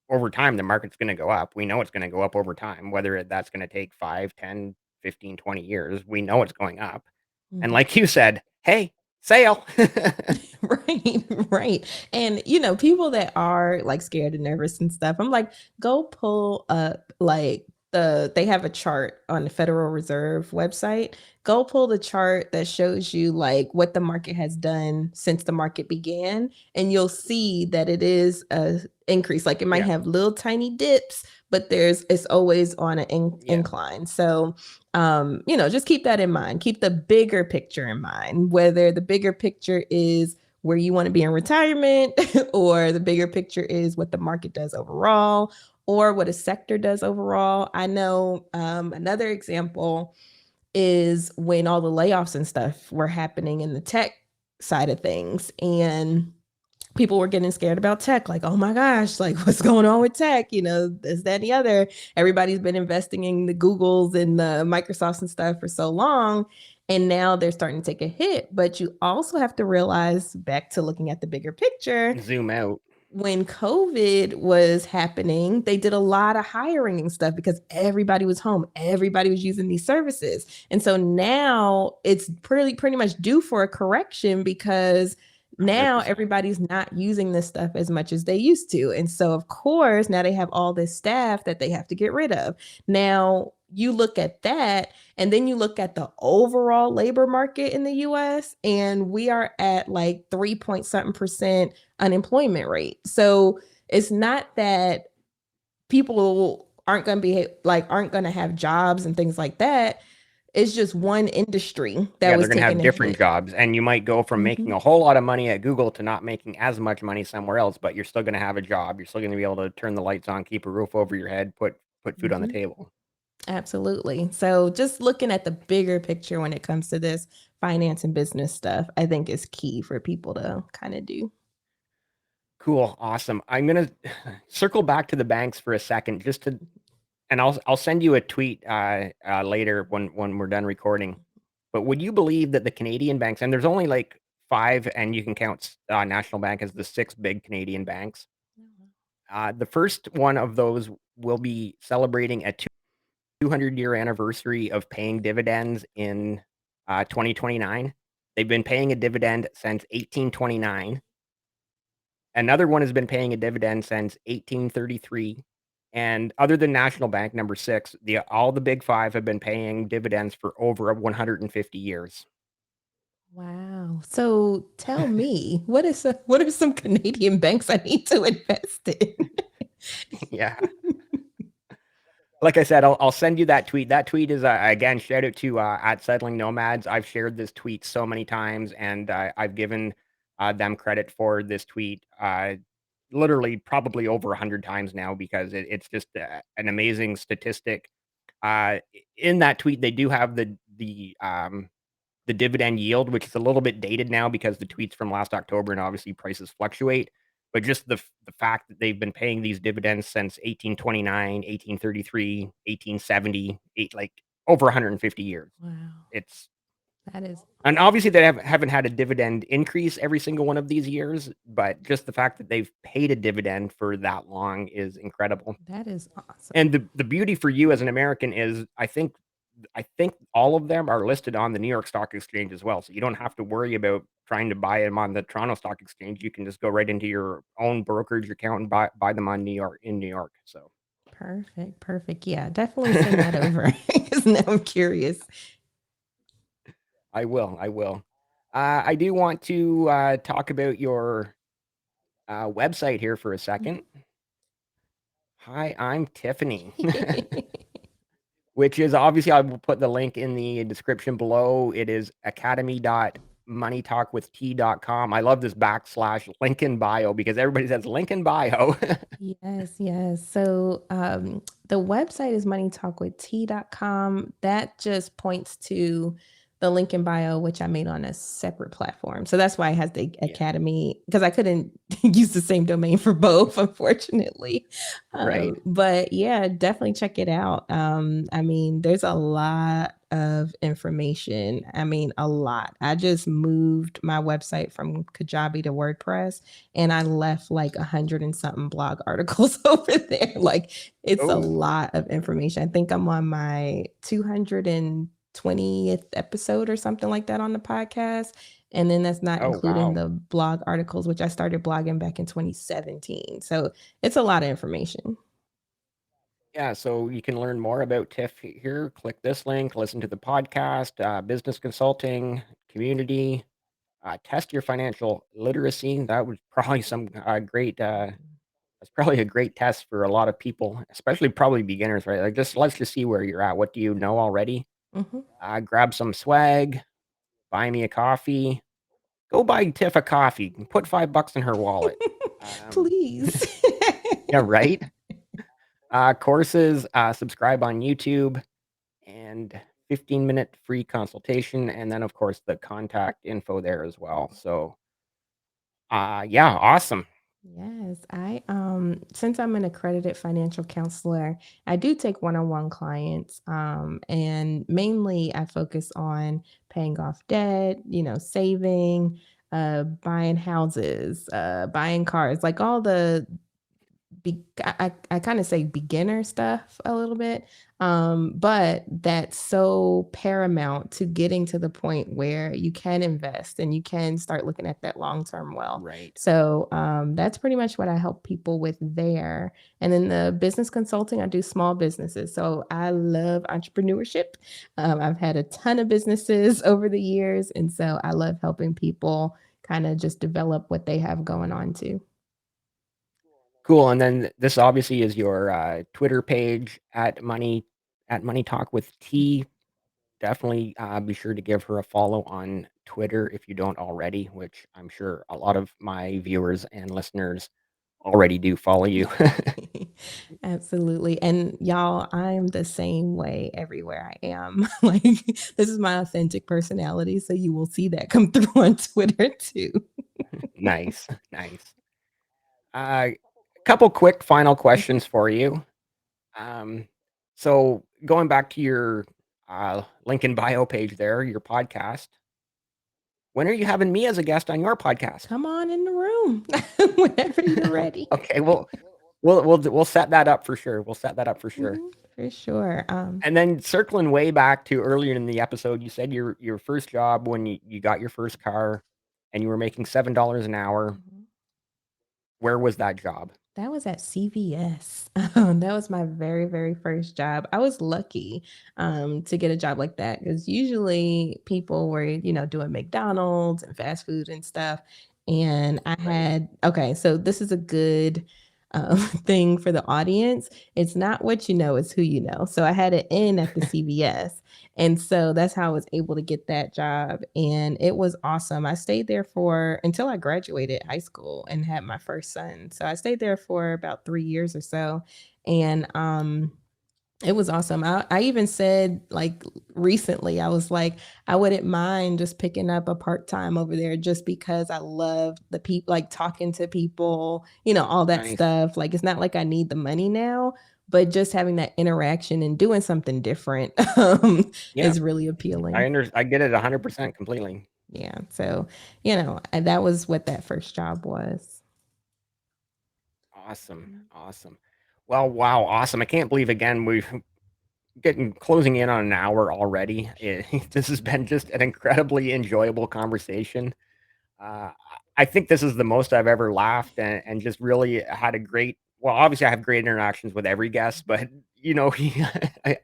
over time the market's going to go up. We know it's going to go up over time, whether that's going to take 5, 10, 15, 20 years. We know it's going up. And Mhm. like you said, hey, sale. Right. And people that are like scared and nervous and stuff, I'm like, go pull up like they have a chart on the Federal Reserve website. Go pull the chart that shows you like what the market has done since the market began, and you'll see that it is a increase. Like it might have little tiny dips, but it's always on an incline. So just keep that in mind. Keep the bigger picture in mind, whether the bigger picture is where you want to be in retirement or the bigger picture is what the market does overall or what a sector does overall. I know another example is when all the layoffs and stuff were happening in the tech side of things, and people were getting scared about tech, like, oh my gosh, like what's going on with tech? This, that, and the other. Everybody's been investing in the Googles and the Microsofts and stuff for so long. And now they're starting to take a hit. But you also have to realize, back to looking at the bigger picture, zoom out. When COVID was happening, they did a lot of hiring and stuff because everybody was home. Everybody was using these services. And so now it's pretty much due for a correction because now 100%. everybody's not using this stuff as much as they used to. And so, of course, now they have all this staff that they have to get rid of. Now, you look at that, and then you look at the overall labor market in the US, and we are at like 3 point something percent unemployment rate. So it's not that people aren't going to have jobs and things like that. It's just one industry that was they're going to have different jobs, and you might go from making a whole lot of money at Google to not making as much money somewhere else, but you're still going to have a job. You're still going to be able to turn the lights on, keep a roof over your head, put food on the table. Absolutely. So just looking at the bigger picture when it comes to this finance and business stuff, I think is key for people to kind of do. Cool. Awesome. I'm going to circle back to the banks for a second and I'll send you a tweet later when we're done recording. But would you believe that the Canadian banks, and there's only like 5, and you can count National Bank as the 6 big Canadian banks. The first one of those will be celebrating a 200-year anniversary of paying dividends in 2029. They've been paying a dividend since 1829. Another one has been paying a dividend since 1833. And other than National Bank, number 6, all the big 5 have been paying dividends for over 150 years. Wow. So tell me, what are some Canadian banks I need to invest in? Yeah. Like I said, I'll send you that tweet. That tweet is, again, shout out to at Settling Nomads. I've shared this tweet so many times, and I've given them credit for this tweet literally probably over 100 times now because it's just an amazing statistic. In that tweet, they do have the dividend yield, which is a little bit dated now because the tweet's from last October and obviously prices fluctuate. But just the fact that they've been paying these dividends since 1829, 1833, 1870, like over 150 years. Wow. That is, and obviously they haven't had a dividend increase every single one of these years, but just the fact that they've paid a dividend for that long is incredible. that is awesome. And the beauty for you as an American is I think all of them are listed on the New York Stock Exchange as well. So you don't have to worry about trying to buy them on the Toronto Stock Exchange. You can just go right into your own brokerage account and buy them in New York. So perfect. Yeah, definitely send that over because now I'm curious. I will. I do want to talk about your website here for a second. Hi, I'm Tiffany. Which is obviously, I will put the link in the description below. It is academy.moneytalkwitht.com. I love this / link in bio because everybody says link in bio. Yes. So the website is moneytalkwitht.com. That just points to the link in bio, which I made on a separate platform. So that's why it has the Academy, because I couldn't use the same domain for both, unfortunately. Right. But yeah, definitely check it out. I mean, there's a lot of information. I mean, a lot. I just moved my website from Kajabi to WordPress, and I left like 100 and something blog articles over there. Like it's a lot of information. I think I'm on my 220th episode or something like that on the podcast. And then that's not including the blog articles, which I started blogging back in 2017. So it's a lot of information. Yeah, so you can learn more about Tiff here. Click this link, listen to the podcast, business consulting, community, test your financial literacy. That was probably some great, that's probably a great test for a lot of people, especially probably beginners, right? Like, just let's just see where you're at. What do you know already? Mhm. Grab some swag, buy me a coffee, go buy Tiff a coffee, and put $5 in her wallet. Um, Please. yeah, right. Courses, subscribe on YouTube, and 15-minute free consultation, and then, of course, the contact info there as well. So, yeah, awesome. Yes, I since I'm an accredited financial counselor, I do take one-on-one clients and mainly I focus on paying off debt, saving, buying houses, buying cars, like all the I kind of say beginner stuff a little bit, but that's so paramount to getting to the point where you can invest and you can start looking at that long term wealth. Right. So that's pretty much what I help people with there. And then the business consulting, I do small businesses. So I love entrepreneurship. I've had a ton of businesses over the years, and so I love helping people kind of just develop what they have going on too. Cool, and then this obviously is your, Twitter page at Money Talk with T. Definitely, be sure to give her a follow on Twitter if you don't already, which I'm sure a lot of my viewers and listeners already do follow you. Absolutely. And y'all, I'm the same way everywhere I am. Like, this is my authentic personality. So you will see that come through on Twitter too. Nice, nice. A couple quick final questions for you. Um, so going back to your, link in bio page there, your podcast, when are you having me as a guest on your podcast? Come on in the room whenever you're ready. Okay, well, we'll set that up for sure. We'll set that up for sure. Mhm, for sure. And then circling way back to earlier in the episode, you said your first job when you got your first car and you were making $7 an hour. Mhm. Where was that job? That was at CVS. That was my very, very first job. I was lucky to get a job like that because usually people were, doing McDonald's and fast food and stuff. And I Right. had, okay, so this is a good thing for the audience. It's not what you know, it's who you know. So I had an in at the CVS. And so that's how I was able to get that job. And it was awesome. I stayed there for until I graduated high school and had my first son. So I stayed there for about 3 years or so. And it was awesome. I even said like recently, I was like, I wouldn't mind just picking up a part time over there just because I love the people, like talking to people, all that Nice. stuff. Like, it's not like I need the money now, but just having that interaction and doing something different Yeah. is really appealing. I get it 100% completely. Yeah. So, and that was what that first job was. Awesome. Awesome. Well, wow, awesome. I can't believe again we've getting closing in on an hour already. This has been just an incredibly enjoyable conversation. Uh, I think this is the most I've ever laughed and just really had a great. Well, obviously, I have great interactions with every guest, but I,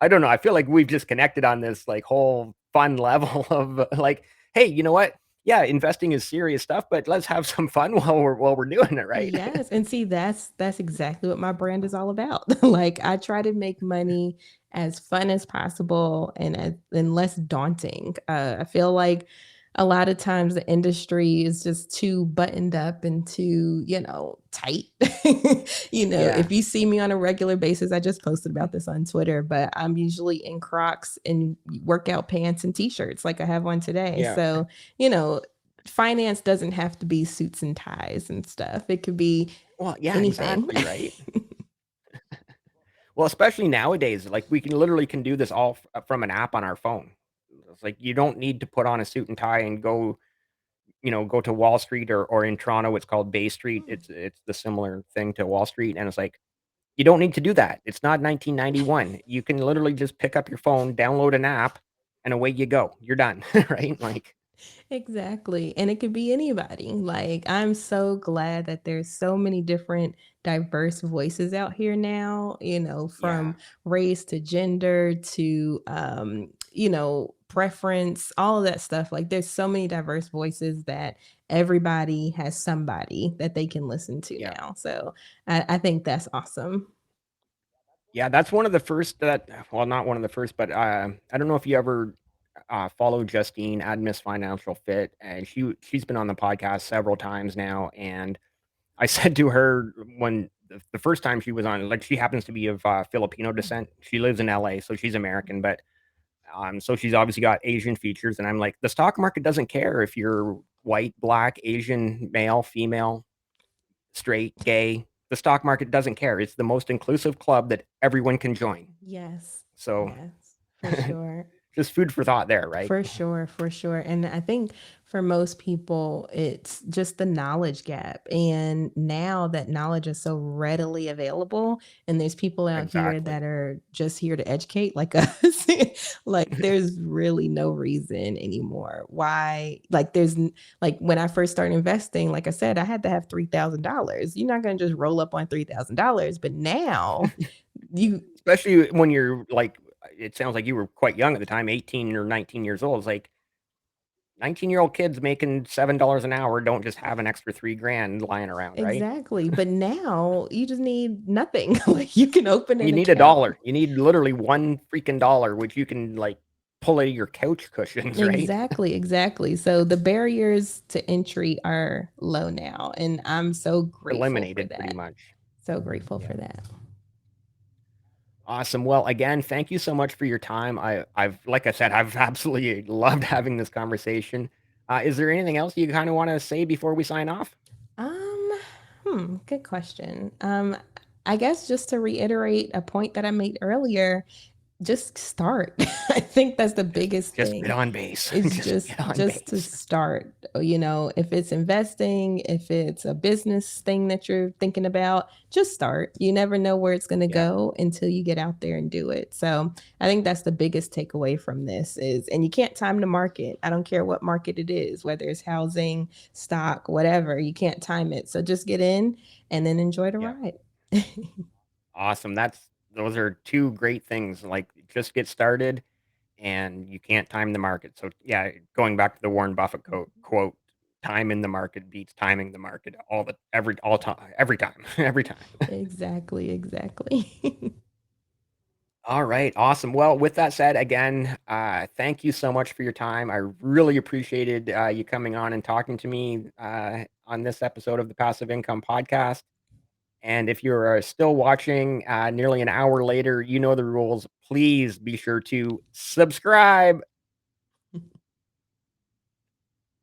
I don't know. I feel like we've just connected on this like whole fun level of like, hey, you know what? Yeah, investing is serious stuff, but let's have some fun while we're doing it, right? Yes, and see, that's exactly what my brand is all about. Like, I try to make money as fun as possible and less daunting. I feel like a lot of times the industry is just too buttoned up and too, tight. Yeah, If you see me on a regular basis, I just posted about this on Twitter, but I'm usually in Crocs and workout pants and t-shirts like I have on today. yeah. So, you know, finance doesn't have to be suits and ties and stuff. It could be Well, yeah, anything. exactly, right. Well, especially nowadays, like we can literally can do this all from an app on our phone. It's like you don't need to put on a suit and tie and go, go to Wall Street or in Toronto, it's called Bay Street. It's the similar thing to Wall Street, and it's like you don't need to do that. It's not 1991. You can literally just pick up your phone, download an app, and away you go. You're done, right? Like, Exactly. And it could be anybody. Like, I'm so glad that there's so many different diverse voices out here now, Yeah. from race to gender to preference, all of that stuff. Like there's so many diverse voices that everybody has somebody that they can listen to Yeah. now. So I think that's awesome. Yeah, that's one of the first that well, not one of the first, but, I don't know if you ever, follow Justine at Miss Financial Fit, and she's been on the podcast several times now, and I said to her when the first time she was on, like, she happens to be of, Filipino descent. She lives in LA, so she's American, but, so she's obviously got Asian features, and I'm like, "The stock market doesn't care if you're white, black, Asian, male, female, straight, gay. The stock market doesn't care. It's the most inclusive club that everyone can join." Yes. So, Yes, for sure. just food for thought there, right? For sure, for sure. And I think for most people, it's just the knowledge gap. And now that knowledge is so readily available, and there's people out here Exactly. that are just here to educate like us, like there's really no reason anymore why, like, like when I first started investing, like I said, I had to have $3,000. You're not going to just roll up on $3,000. But now you, Especially when you're, like it sounds like you were quite young at the time, 18 or 19 years old. It's like 19-year-old kids making $7 an hour don't just have an extra 3 grand lying around, right? exactly. But now you just need nothing. Like you can open You an need a account. dollar. You need literally 1 freaking dollar, which you can, like, pull out of your couch cushions, right? Exactly, exactly. So the barriers to entry are low now. And I'm so grateful for Eliminated pretty that. much. So grateful Yeah. for that. Awesome. Well, again, thank you so much for your time. I've like I said, I've absolutely loved having this conversation. Is there anything else you kinda wanna say before we sign off? Good question. I guess just to reiterate a point that I made earlier, just start. I think that's the biggest Just get thing. on base. It's Just just get on just to base. start. If it's investing, if it's a business thing that you're thinking about, just start. You never know where it's going to Yeah, go until you get out there and do it. So I think that's the biggest takeaway from this is, and you can't time the market. I don't care what market it is, whether it's housing, stock, whatever, you can't time it. So just get in and then enjoy the yeah. ride. Awesome. Those are 2 great things, like, just get started, and you can't time the market. So, yeah, going back to the Warren Buffett quote, "Time in the market beats timing the market all time every time, every time." Exactly, exactly. Alright, awesome. Well, with that said, again, thank you so much for your time. I really appreciated, you coming on and talking to me, on this episode of the Passive Income Podcast. And if you're still watching nearly an hour later, you know the rules. Please be sure to subscribe,